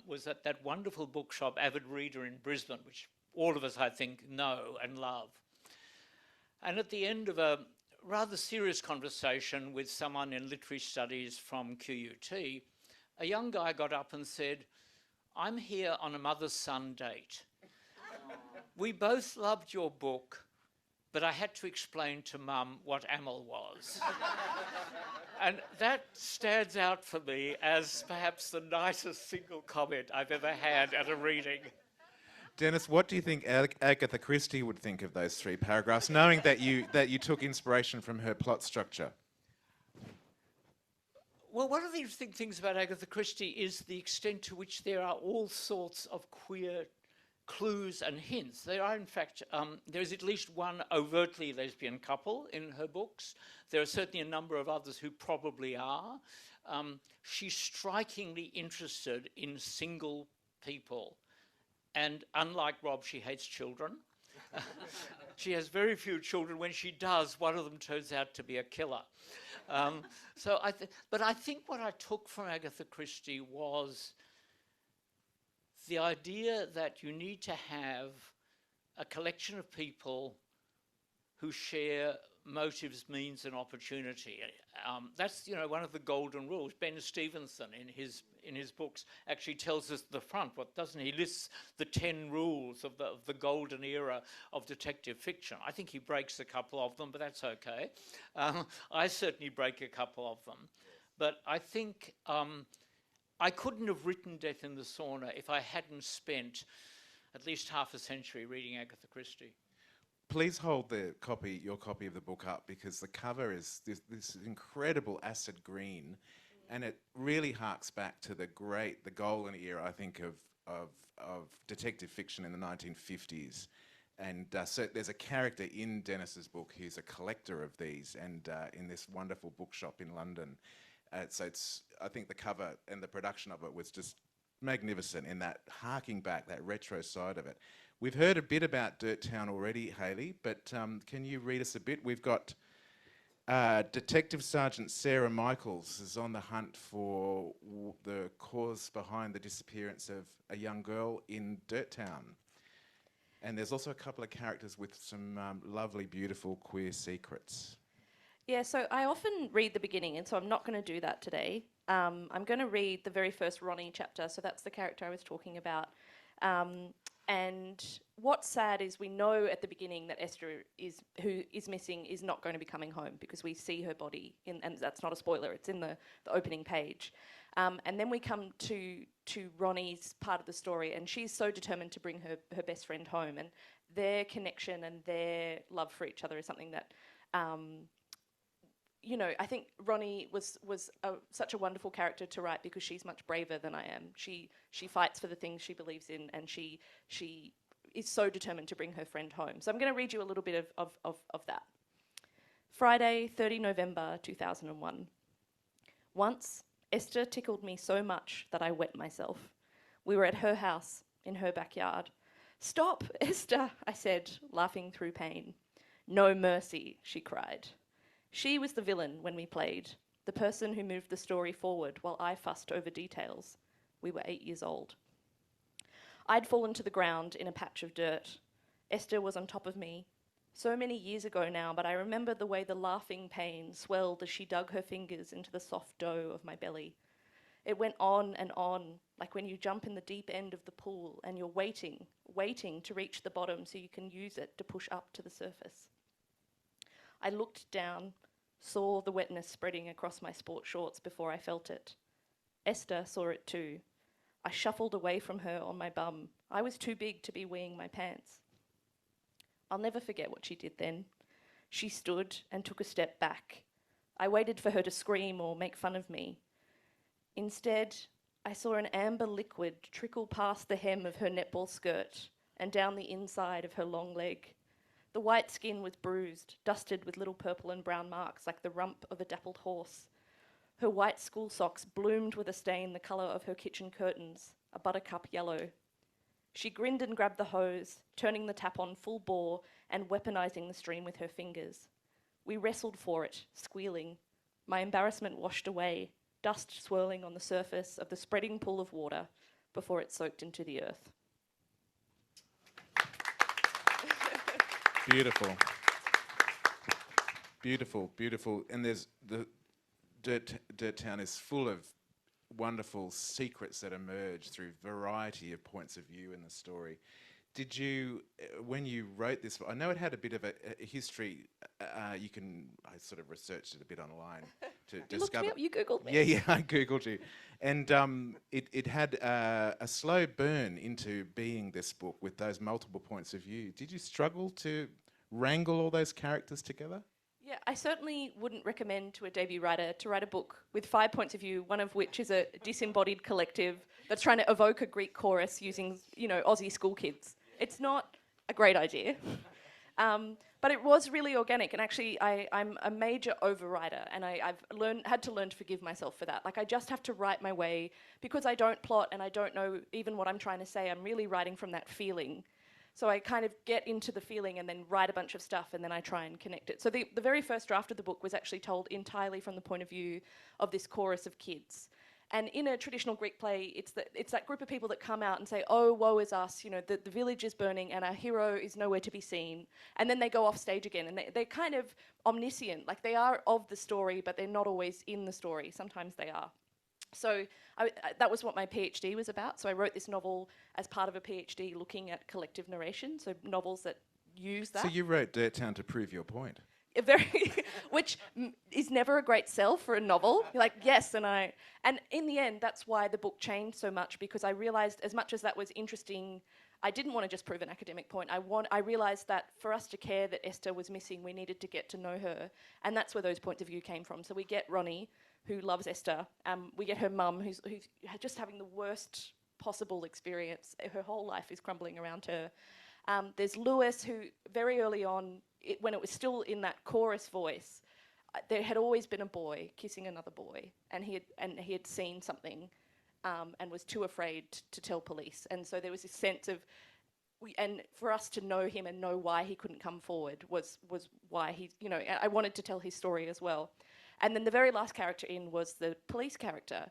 was at that wonderful bookshop, Avid Reader in Brisbane, which all of us, I think, know and love. And at the end of a rather serious conversation with someone in literary studies from QUT, a young guy got up and said, "I'm here on a mother-son date. We both loved your book, but I had to explain to Mum what amyl was." And that stands out for me as perhaps the nicest single comment I've ever had at a reading. Dennis, what do you think Agatha Christie would think of those 3 paragraphs, knowing that you took inspiration from her plot structure? Well, one of the interesting things about Agatha Christie is the extent to which there are all sorts of queer clues and hints. There are, in fact, there is at least one overtly lesbian couple in her books. There are certainly a number of others who probably are. She's strikingly interested in single people. And unlike Rob, she hates children. She has very few children. When she does, one of them turns out to be a killer. But I think what I took from Agatha Christie was the idea that you need to have a collection of people who share motives, means, and opportunity. That's, you know, one of the golden rules. Ben Stevenson, in his books, actually tells us at the front, what doesn't he? He lists the 10 rules of the golden era of detective fiction. I think he breaks a couple of them, but that's okay. I certainly break a couple of them. But I think I couldn't have written Death in the Sauna if I hadn't spent at least half a century reading Agatha Christie. Please hold your copy of the book up, because the cover is this incredible acid green, and it really harks back to the golden era, I think, of detective fiction in the 1950s. And so there's a character in Dennis's book who's a collector of these, and in this wonderful bookshop in London. So I think the cover and the production of it was just magnificent in that harking back, that retro side of it. We've heard a bit about Dirt Town already, Hayley, but can you read us a bit? We've got Detective Sergeant Sarah Michaels is on the hunt for the cause behind the disappearance of a young girl in Dirt Town. And there's also a couple of characters with some lovely, beautiful queer secrets. Yeah, so I often read the beginning, and so I'm not going to do that today. I'm going to read the very first Ronnie chapter, so that's the character I was talking about. And what's sad is we know at the beginning that Esther who is missing is not going to be coming home, because we see her body, and that's not a spoiler, it's in the opening page. And then we come to Ronnie's part of the story, and she's so determined to bring her best friend home, and their connection and their love for each other is something that you know, I think Ronnie was such a wonderful character to write, because she's much braver than I am. She fights for the things she believes in, and she is so determined to bring her friend home. So I'm going to read you a little bit of that. Friday, 30 November 2001. Once, Esther tickled me so much that I wet myself. We were at her house, in her backyard. "Stop, Esther," I said, laughing through pain. "No mercy," she cried. She was the villain when we played, the person who moved the story forward while I fussed over details. We were 8 years old. I'd fallen to the ground in a patch of dirt. Esther was on top of me. So many years ago now, but I remember the way the laughing pain swelled as she dug her fingers into the soft dough of my belly. It went on, like when you jump in the deep end of the pool and you're waiting to reach the bottom so you can use it to push up to the surface. I looked down, saw the wetness spreading across my sport shorts before I felt it. Esther saw it too. I shuffled away from her on my bum. I was too big to be weeing my pants. I'll never forget what she did then. She stood and took a step back. I waited for her to scream or make fun of me. Instead, I saw an amber liquid trickle past the hem of her netball skirt and down the inside of her long leg. The white skin was bruised, dusted with little purple and brown marks like the rump of a dappled horse. Her white school socks bloomed with a stain the colour of her kitchen curtains, a buttercup yellow. She grinned and grabbed the hose, turning the tap on full bore and weaponising the stream with her fingers. We wrestled for it, squealing. My embarrassment washed away, dust swirling on the surface of the spreading pool of water before it soaked into the earth. Beautiful. Beautiful, beautiful. And there's the Dirt Town is full of wonderful secrets that emerge through variety of points of view in the story. Did you, when you wrote this, I know it had a bit of a history. I sort of researched it a bit online to You discover. looked me up, you Googled me. Yeah, I Googled you. And it had a slow burn into being this book with those multiple points of view. Did you struggle to wrangle all those characters together? Yeah, I certainly wouldn't recommend to a debut writer to write a book with 5 points of view, one of which is a disembodied collective that's trying to evoke a Greek chorus using, Aussie school kids. It's not a great idea. But it was really organic, and actually I'm a major overwriter, and I've had to learn to forgive myself for that. Like, I just have to write my way, because I don't plot and I don't know even what I'm trying to say. I'm really writing from that feeling. So I kind of get into the feeling and then write a bunch of stuff, and then I try and connect it. So the very first draft of the book was actually told entirely from the point of view of this chorus of kids. And in a traditional Greek play, it's that group of people that come out and say, oh, woe is us, the village is burning and our hero is nowhere to be seen. And then they go off stage again, and they're kind of omniscient. Like, they are of the story, but they're not always in the story. Sometimes they are. So that was what my PhD was about. So I wrote this novel as part of a PhD looking at collective narration, so novels that use that. So you wrote Dirt Town to prove your point. Which is never a great sell for a novel. You're like, yes, and in the end, that's why the book changed so much, because I realised, as much as that was interesting, I didn't want to just prove an academic point. I realised that for us to care that Esther was missing, we needed to get to know her, and that's where those points of view came from. So we get Ronnie, who loves Esther. We get her mum, who's just having the worst possible experience. Her whole life is crumbling around her. There's Lewis, who very early on, when it was still in that chorus voice, there had always been a boy kissing another boy, and he had seen something, and was too afraid to tell police. And so there was this sense of, and for us to know him and know why he couldn't come forward was why he, I wanted to tell his story as well. And then the very last character in was the police character,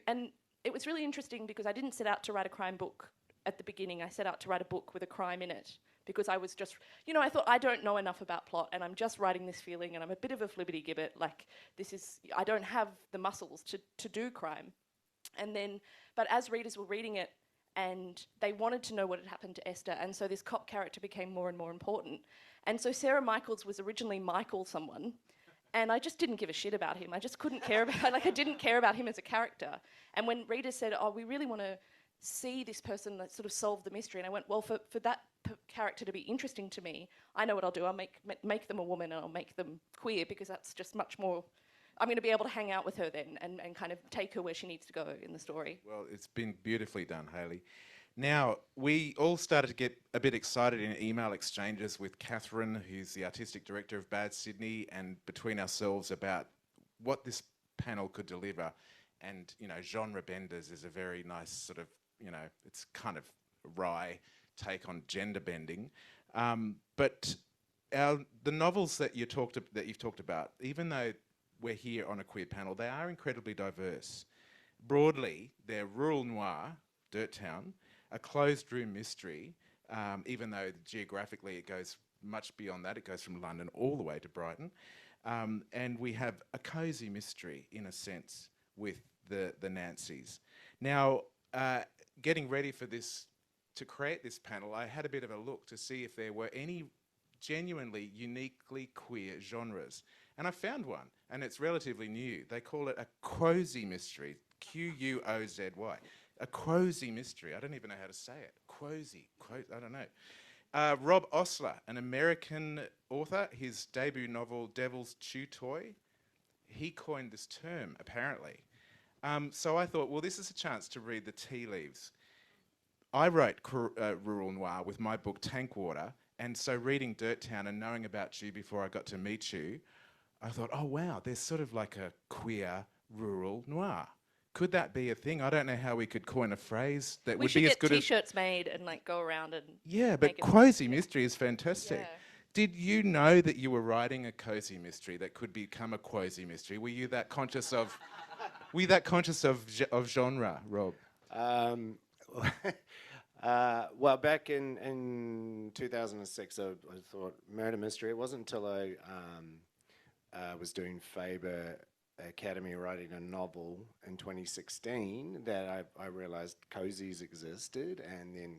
and it was really interesting because I didn't set out to write a crime book at the beginning. I set out to write a book with a crime in it, because I was just, I thought, I don't know enough about plot, and I'm just writing this feeling, and I'm a bit of a flibbity-gibbet, like, I don't have the muscles to do crime. But as readers were reading it, and they wanted to know what had happened to Esther, and so this cop character became more and more important. And so Sarah Michaels was originally Michael someone, and I just didn't give a shit about him. I just couldn't care about, I didn't care about him as a character. And when readers said, oh, we really want to see this person that sort of solve the mystery, and I went, well, for that character to be interesting to me, I know what I'll do. I'll make them a woman, and I'll make them queer, because that's just much more, I'm going to be able to hang out with her then and kind of take her where she needs to go in the story. Well, it's been beautifully done, Hayley. Now, we all started to get a bit excited in email exchanges with Catherine, who's the artistic director of Bad Sydney, and between ourselves about what this panel could deliver. And, genre benders is a very nice sort of, it's kind of wry take on gender bending. But the novels that you've talked about, even though we're here on a queer panel, they are incredibly diverse. Broadly, they're rural noir, Dirt Town, a closed room mystery, even though geographically it goes much beyond that. It goes from London all the way to Brighton. And we have a cosy mystery, in a sense, with the Nancys. Now, getting ready for this, to create this panel, I had a bit of a look to see if there were any genuinely uniquely queer genres. And I found one, and it's relatively new. They call it a Quozy Mystery, Quozy. A Quozy Mystery. I don't even know how to say it. Quozy, I don't know. Rob Osler, an American author, his debut novel, Devil's Chew Toy, he coined this term, apparently. So I thought, well, this is a chance to read the tea leaves. I wrote rural noir with my book Tankwater, And so reading Dirt Town and knowing about you before I got to meet you, I thought, oh wow, there's sort of like a queer rural noir. Could that be a thing? I don't know how we could coin a phrase that We would should be as get good as... T-shirts made and like go around and Yeah, but make it- Quozy Mystery is fantastic. Yeah. Did you know that you were writing a cozy mystery that could become a Quozy Mystery? Were you that conscious of... were you that conscious of genre, Rob? Well, back in 2006, I thought murder mystery. It wasn't until I was doing Faber Academy writing a novel in 2016 that I realized cozies existed, and then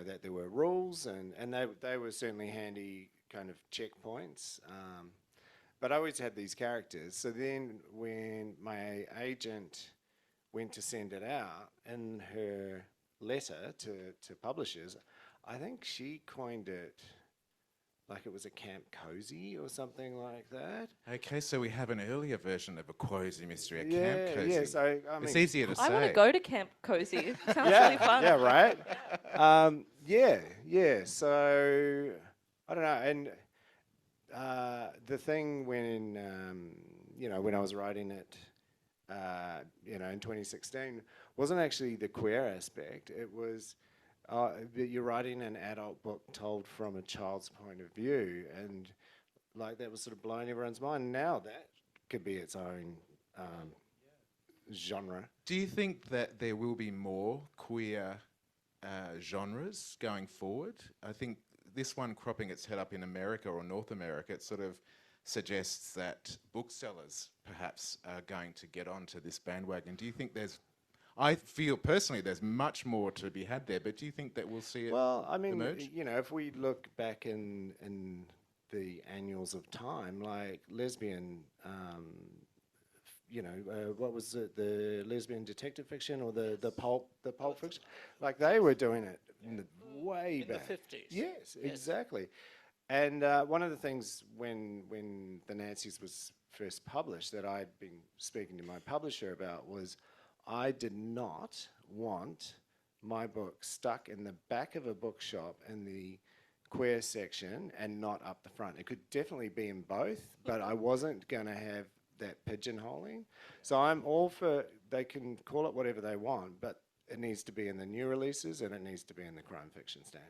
that there were rules, and they were certainly handy kind of checkpoints. But I always had these characters. So then when my agent went to send it out, in her letter to publishers, I think she coined it like it was a camp cozy or something like that. Okay, so we have an earlier version of a Quozy Mystery, a Yeah, camp cozy. yeah. So I mean, It's easier to say. I want to go to Camp Cozy. Sounds yeah, really fun. yeah, right. Yeah. So I don't know, and the thing when when I was writing it, in 2016, wasn't actually the queer aspect. It was that you're writing an adult book told from a child's point of view, and like that was sort of blowing everyone's mind. Now that could be its own genre. Do you think that there will be more queer genres going forward? I think this one cropping its head up in America or North America, it sort of suggests that booksellers perhaps are going to get onto this bandwagon. Do you think I feel personally there's much more to be had there, but do you think that we'll see it Well, I mean, emerge? if we look back in the annals of time, like lesbian, what was it, the lesbian detective fiction or the pulp fiction? Like they were doing it way In back. the 50s. Yes, exactly. And one of the things when The Nancies was first published that I'd been speaking to my publisher about was I did not want my book stuck in the back of a bookshop in the queer section and not up the front. It could definitely be in both, but I wasn't going to have that pigeonholing. So I'm all for, they can call it whatever they want, but it needs to be in the new releases and it needs to be in the crime fiction stand.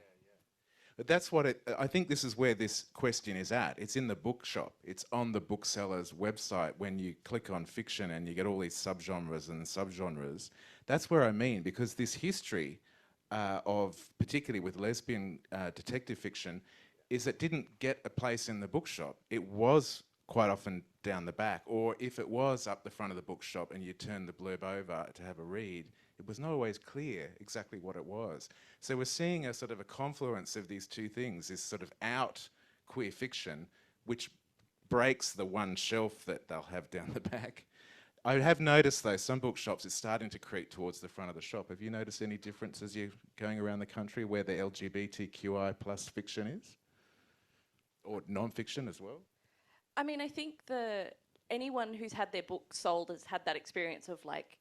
But that's what I think this is where this question is at. It's in the bookshop. It's on the bookseller's website when you click on fiction and you get all these subgenres and subgenres. That's where I mean, because this history of, particularly with lesbian detective fiction, is it didn't get a place in the bookshop. It was quite often down the back, or if it was up the front of the bookshop and you turn the blurb over to have a read, it was not always clear exactly what it was. So we're seeing a sort of a confluence of these two things, this sort of out queer fiction, which breaks the one shelf that they'll have down the back. I have noticed though, some bookshops, it's starting to creep towards the front of the shop. Have you noticed any difference as you're going around the country where the LGBTQI plus fiction is? Or non-fiction as well? I mean, I think anyone who's had their book sold has had that experience of like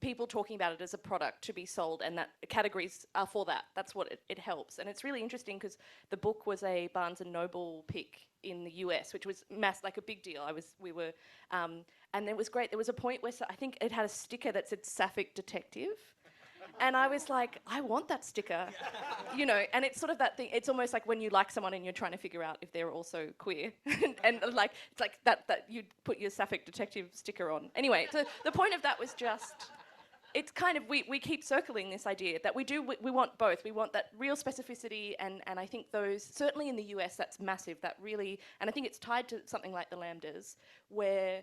people talking about it as a product to be sold, and that categories are for that. That's what it helps. And it's really interesting because the book was a Barnes and Noble pick in the US, which was like a big deal. And it was great. There was a point where I think it had a sticker that said Sapphic Detective. And I was like, I want that sticker, and it's sort of that thing. It's almost like when you like someone and you're trying to figure out if they're also queer. and like, it's like that you put your Sapphic Detective sticker on. Anyway, so the point of that was just, it's kind of, we keep circling this idea that we want both. We want that real specificity, and I think those, certainly in the US, that's massive, that really, and I think it's tied to something like the Lambdas, where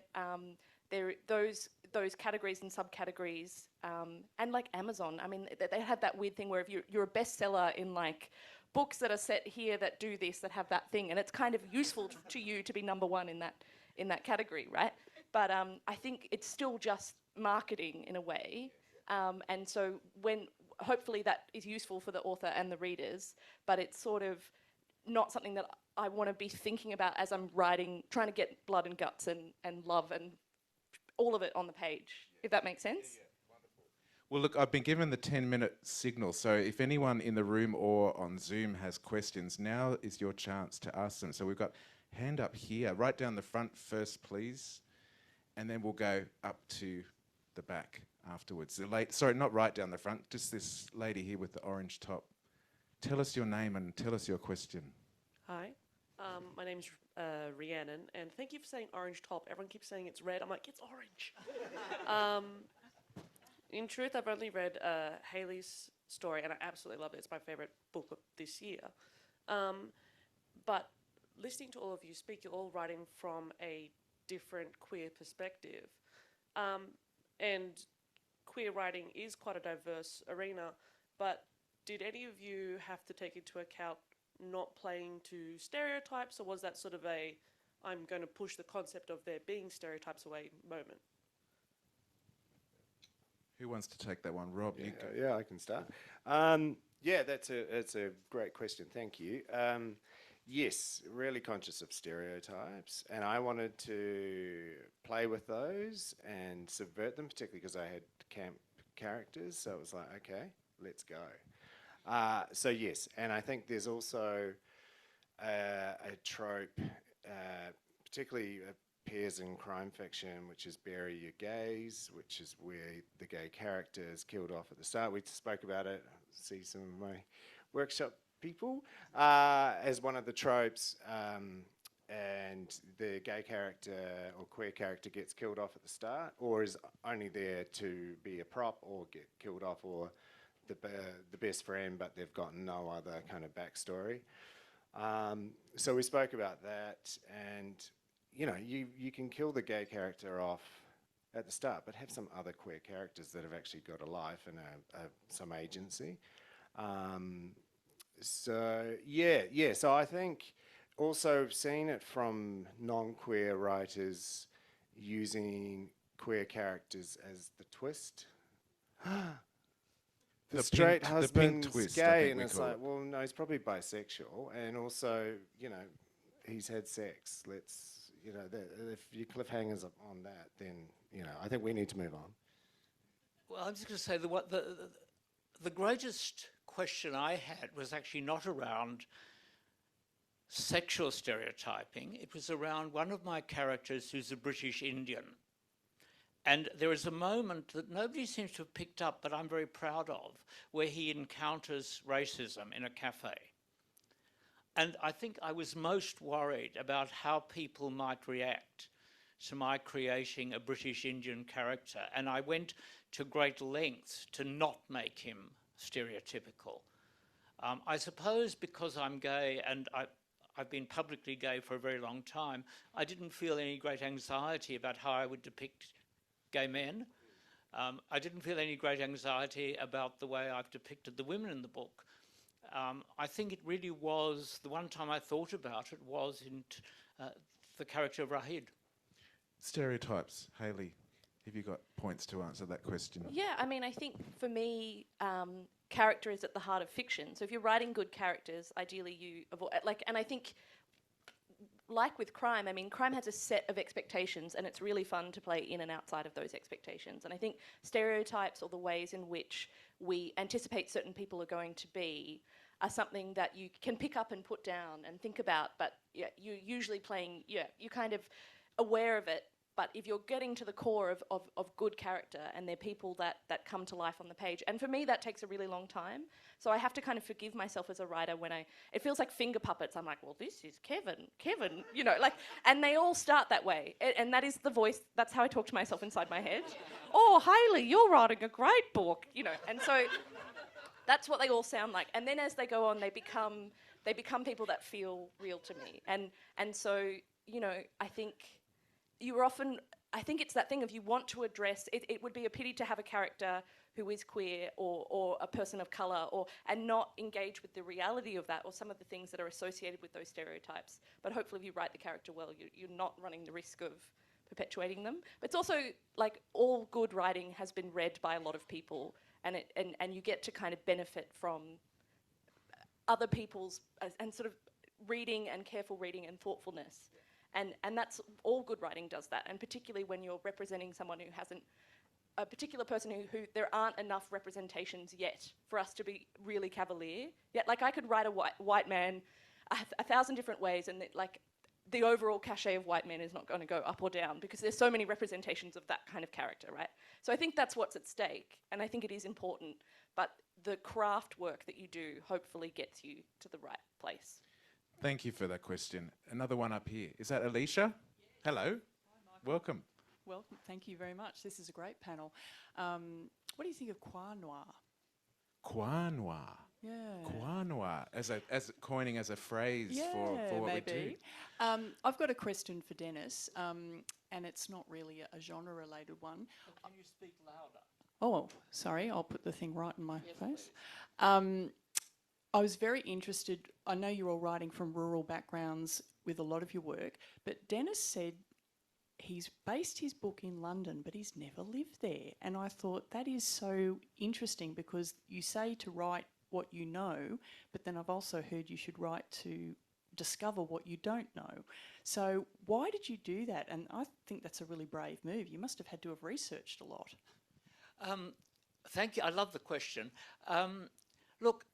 those categories and subcategories, and like Amazon, I mean, they had that weird thing where if you're a bestseller in like books that are set here that do this, that have that thing, and it's kind of useful to you to be number one in that category, right? But I think it's still just marketing in a way, and so hopefully that is useful for the author and the readers, but it's sort of not something that I want to be thinking about as I'm writing, trying to get blood and guts and love and all of it on the page, if that makes sense. Well, look, I've been given the 10-minute signal, so if anyone in the room or on Zoom has questions, now is your chance to ask them. So we've got hand up here, right down the front first, please, and then we'll go up to the back afterwards. Sorry, not right down the front, just this lady here with the orange top. Tell us your name and tell us your question. Hi, my name's Rhiannon, and thank you for saying orange top. Everyone keeps saying it's red. I'm like, it's orange. In truth, I've only read Haley's story, and I absolutely love it. It's my favourite book of this year. But listening to all of you speak, you're all writing from a different queer perspective. And queer writing is quite a diverse arena, but did any of you have to take into account not playing to stereotypes, or was that sort of a, I'm going to push the concept of there being stereotypes away moment? Who wants to take that one? Rob, you go. Yeah, I can start. Yeah, that's a great question. Thank you. Yes, really conscious of stereotypes, and I wanted to play with those and subvert them, particularly because I had camp characters. So it was like, okay, let's go. So yes, and I think there's also a trope, particularly appears in crime fiction, which is bury your gays, which is where the gay character is killed off at the start. We spoke about it, see some of my workshop people, as one of the tropes, and the gay character or queer character gets killed off at the start, or is only there to be a prop or get killed off, or the best friend, but they've got no other kind of backstory. So we spoke about that, and you know, you can kill the gay character off at the start, but have some other queer characters that have actually got a life and some agency. So yeah. So I think also seeing it from non-queer writers using queer characters as the twist. The straight husband's twist, gay, and it's like, well, no, he's probably bisexual, and also, you know, he's had sex. Let's, you know, if your cliffhangers on that, then, you know, I think we need to move on. Well, I'm just going to say the greatest question I had was actually not around sexual stereotyping. It was around one of my characters who's a British Indian. And there is a moment that nobody seems to have picked up, but I'm very proud of, where he encounters racism in a cafe. And I think I was most worried about how people might react to my creating a British Indian character. And I went to great lengths to not make him stereotypical. I suppose because I'm gay and I've been publicly gay for a very long time, I didn't feel any great anxiety about how I would depict gay men. I didn't feel any great anxiety about the way I've depicted the women in the book. I think it really was, the one time I thought about it was in the character of Rahid. Stereotypes. Hayley, have you got points to answer that question? Yeah, I mean, I think for me, character is at the heart of fiction. So if you're writing good characters, ideally you avoid, and I think, like with crime, I mean, crime has a set of expectations, and it's really fun to play in and outside of those expectations. And I think stereotypes, or the ways in which we anticipate certain people are going to be, are something that you can pick up and put down and think about, but yeah, you're usually playing, you're kind of aware of it. But if you're getting to the core of good character, and they're people that come to life on the page, and for me that takes a really long time. So I have to kind of forgive myself as a writer when it feels like finger puppets. I'm like, well, this is Kevin, you know, like, and they all start that way. And that is the voice, that's how I talk to myself inside my head. Oh, Hayley, you're writing a great book, you know. And so that's what they all sound like. And then as they go on, they become people that feel real to me. And so, you know, I think it's that thing of, you want to address, it would be a pity to have a character who is queer or a person of colour, and not engage with the reality of that, or some of the things that are associated with those stereotypes. But hopefully if you write the character well, you're not running the risk of perpetuating them. But it's also, like, all good writing has been read by a lot of people, and you get to kind of benefit from other people's and sort of reading and careful reading and thoughtfulness. And that's all good writing does that, and particularly when you're representing someone who hasn't a particular person who there aren't enough representations yet for us to be really cavalier. Yet, like, I could write a white man a thousand different ways, and like the overall cachet of white men is not going to go up or down because there's so many representations of that kind of character, right? So I think that's what's at stake, and I think it is important, but the craft work that you do hopefully gets you to the right place. Thank you for that question. Another one up here. Is that Alicia? Hello. Hi, Michael. Welcome. Well, thank you very much. This is a great panel. What do you think of Croix Noir? Croix noir. Yeah. Croix noir, as coining as a phrase Yeah, for what we do. maybe. I've got a question for Dennis, and it's not really a genre-related one. Can you speak louder? Oh, sorry, I'll put the thing right in my face. I was very interested, I know you're all writing from rural backgrounds with a lot of your work, but Dennis said he's based his book in London, but he's never lived there. And I thought that is so interesting because you say to write what you know, but then I've also heard you should write to discover what you don't know. So why did you do that? And I think that's a really brave move. You must have had to have researched a lot. Thank you. I love the question. Look,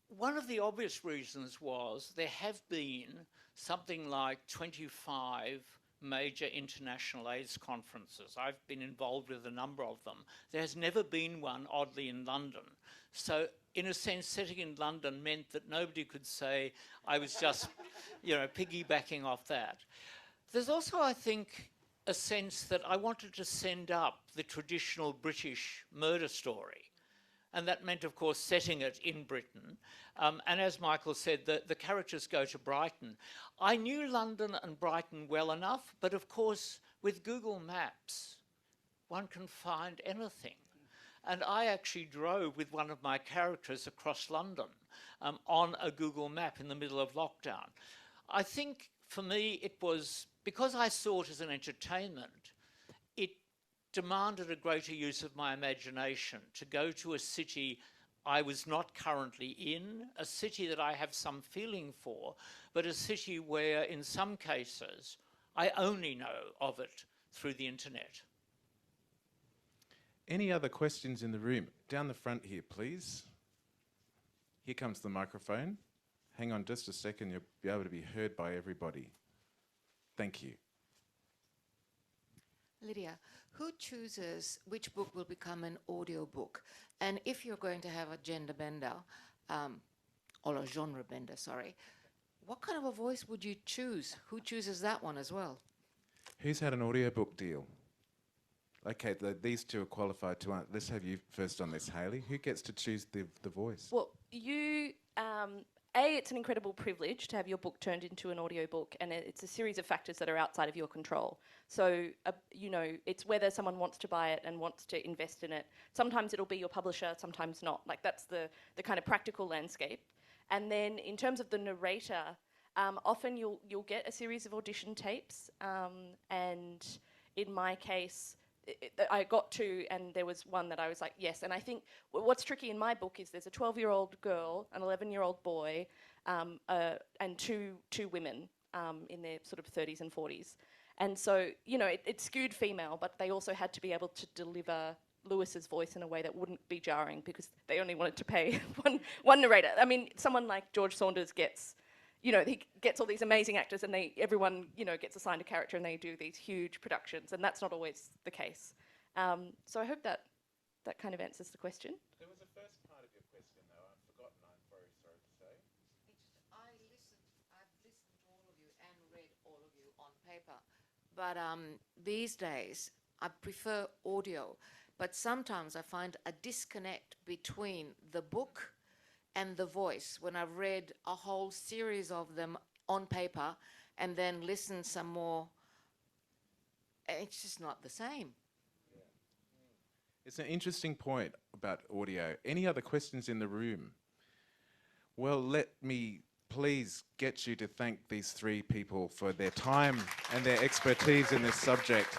one of the obvious reasons was there have been something like 25 major international AIDS conferences. I've been involved with a number of them. There has never been one, oddly, in London. So, in a sense, setting in London meant that nobody could say I was just, piggybacking off that. There's also, I think, a sense that I wanted to send up the traditional British murder story. And that meant, of course, setting it in Britain. And as Michael said, the characters go to Brighton. I knew London and Brighton well enough, but of course, with Google Maps, one can find anything. And I actually drove with one of my characters across London on a Google map in the middle of lockdown. I think for me, it was, because I saw it as an entertainment, it demanded a greater use of my imagination to go to a city I was not currently in, a city that I have some feeling for, but a city where, in some cases, I only know of it through the internet. Any other questions in the room? Down the front here, please. Here comes the microphone. Hang on just a second, you'll be able to be heard by everybody. Thank you. Lydia, who chooses which book will become an audio book? And if you're going to have a gender bender, or a genre bender, sorry, what kind of a voice would you choose? Who chooses that one as well? Who's had an audiobook deal? Okay, these two are qualified to answer. Let's have you first on this, Hayley. Who gets to choose the voice? Well, you, it's an incredible privilege to have your book turned into an audiobook, and it's a series of factors that are outside of your control. So, it's whether someone wants to buy it and wants to invest in it. Sometimes it'll be your publisher, sometimes not. Like, that's the kind of practical landscape. And then in terms of the narrator, often you'll get a series of audition tapes, and in my case, I got two, and there was one that I was like, yes. And I think what's tricky in my book is there's a 12-year-old girl, an 11-year-old boy, and two women in their sort of 30s and 40s. And so, it's skewed female, but they also had to be able to deliver Lewis's voice in a way that wouldn't be jarring because they only wanted to pay one narrator. I mean, someone like George Saunders gets... he gets all these amazing actors and everyone, gets assigned a character and they do these huge productions, and that's not always the case. So I hope that kind of answers the question. There was a first part of your question, though. I've forgotten. I'm very sorry to say. I've listened to all of you and read all of you on paper. But these days, I prefer audio. But sometimes I find a disconnect between the book and the voice when I've read a whole series of them on paper and then listened some more. It's just not the same. Yeah. It's an interesting point about audio. Any other questions in the room? Well, let me please get you to thank these three people for their time and their expertise in this subject.